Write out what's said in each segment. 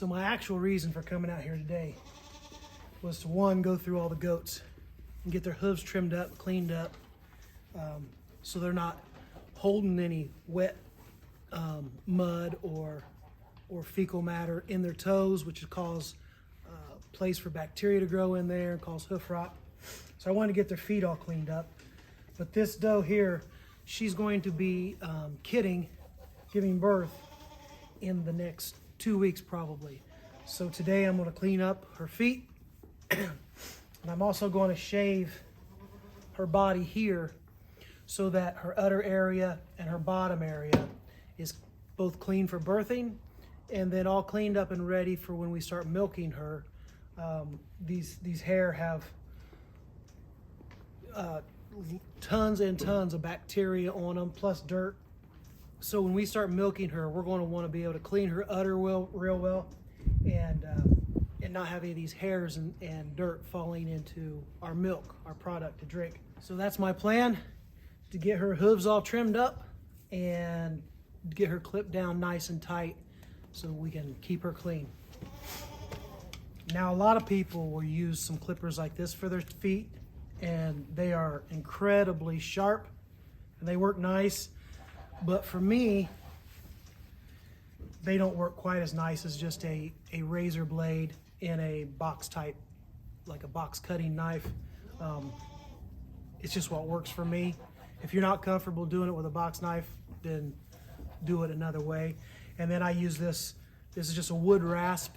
So my actual reason for coming out here today was to, one, go through all the goats and get their hooves trimmed up, cleaned up, so they're not holding any wet mud or fecal matter in their toes, which would cause a place for bacteria to grow in there and cause hoof rot. So I wanted to get their feet all cleaned up. But this doe here, she's going to be giving birth in the next 2 weeks probably. So today I'm going to clean up her feet and I'm also going to shave her body here so that her udder area and her bottom area is both clean for birthing and then all cleaned up and ready for when we start milking her. These hair have tons and tons of bacteria on them, plus dirt. So when we start milking her, we're going to want to be able to clean her udder real well and not have any of these hairs and dirt falling into our milk, our product to drink. So that's my plan, to get her hooves all trimmed up and get her clipped down nice and tight so we can keep her clean. Now, a lot of people will use some clippers like this for their feet, and they are incredibly sharp and they work nice. But for me, they don't work quite as nice as just a razor blade in a box type, like a box cutting knife. It's just what works for me. If you're not comfortable doing it with a box knife, then do it another way. And then I use this is just a wood rasp,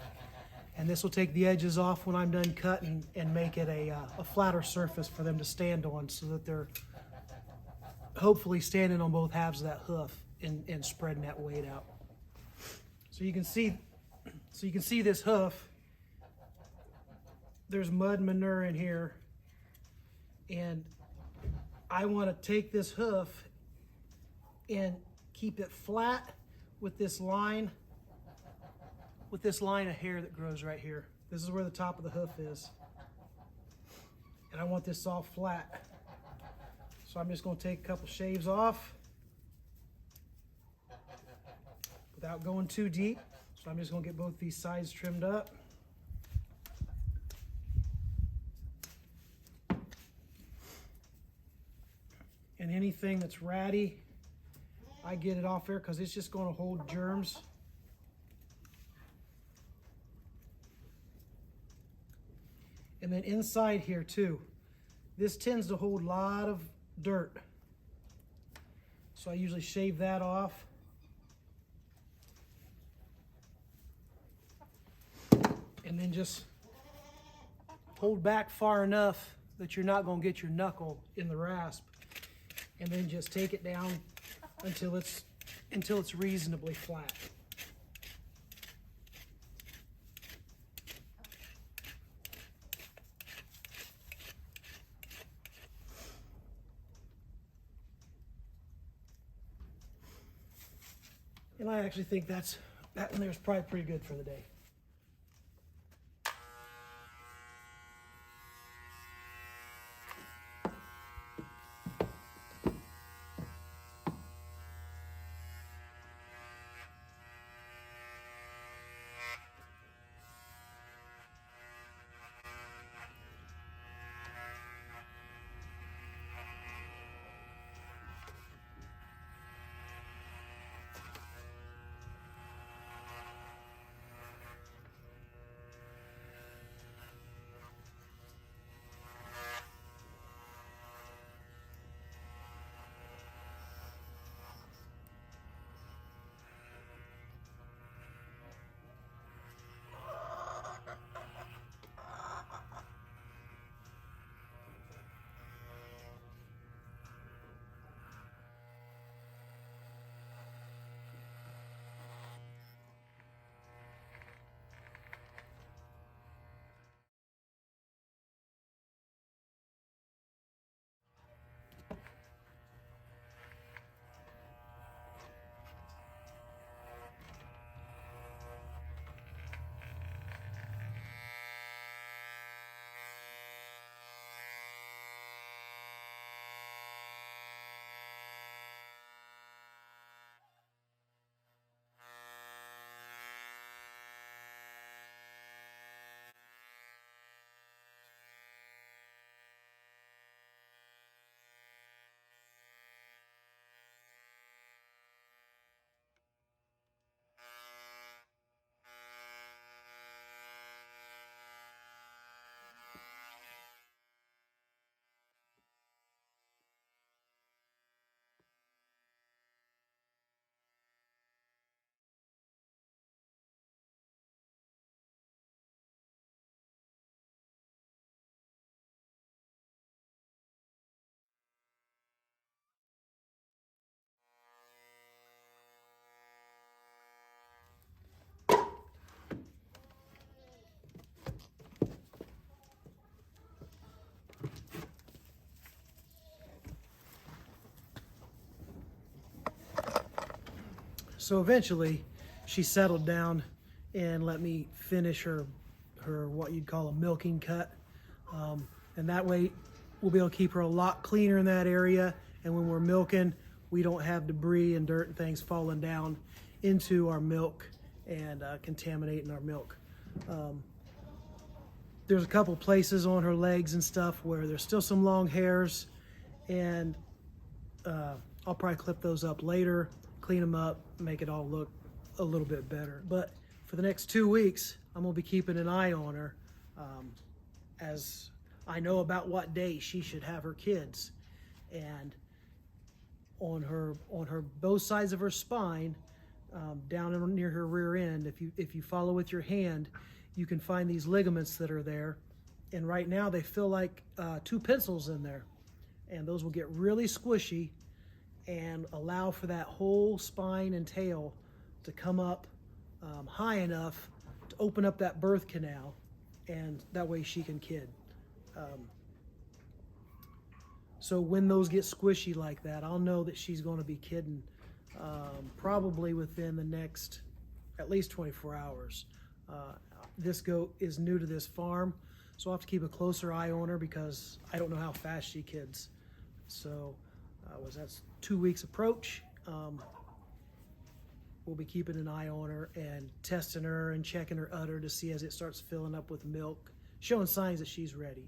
and this will take the edges off when I'm done cutting and make it a flatter surface for them to stand on, so that they're hopefully standing on both halves of that hoof and spreading that weight out. So you can see this hoof. There's mud and manure in here, and I want to take this hoof and keep it flat with this line of hair that grows right here. This is where the top of the hoof is, and I want this all flat. So I'm just going to take a couple shaves off without going too deep. So I'm just going to get both these sides trimmed up. And anything that's ratty, I get it off there because it's just going to hold germs. And then inside here too, this tends to hold a lot of dirt. So I usually shave that off. And then just hold back far enough that you're not going to get your knuckle in the rasp. And then just take it down until it's reasonably flat. And I actually think that one there is probably pretty good for the day. So eventually she settled down and let me finish her what you'd call a milking cut. And that way we'll be able to keep her a lot cleaner in that area. And when we're milking, we don't have debris and dirt and things falling down into our milk and contaminating our milk. There's a couple places on her legs and stuff where there's still some long hairs, and I'll probably clip those up later, clean them up, make it all look a little bit better. But for the next 2 weeks, I'm gonna be keeping an eye on her, as I know about what day she should have her kids. And on her both sides of her spine, down near her rear end, if you follow with your hand, you can find these ligaments that are there. And right now they feel like 2 pencils in there. And those will get really squishy and allow for that whole spine and tail to come up high enough to open up that birth canal, and that way she can kid. So when those get squishy like that, I'll know that she's going to be kidding probably within the next at least 24 hours. This goat is new to this farm, so I'll have to keep a closer eye on her because I don't know how fast she kids. So that's 2 weeks approach. We'll be keeping an eye on her and testing her and checking her udder to see as it starts filling up with milk, showing signs that she's ready.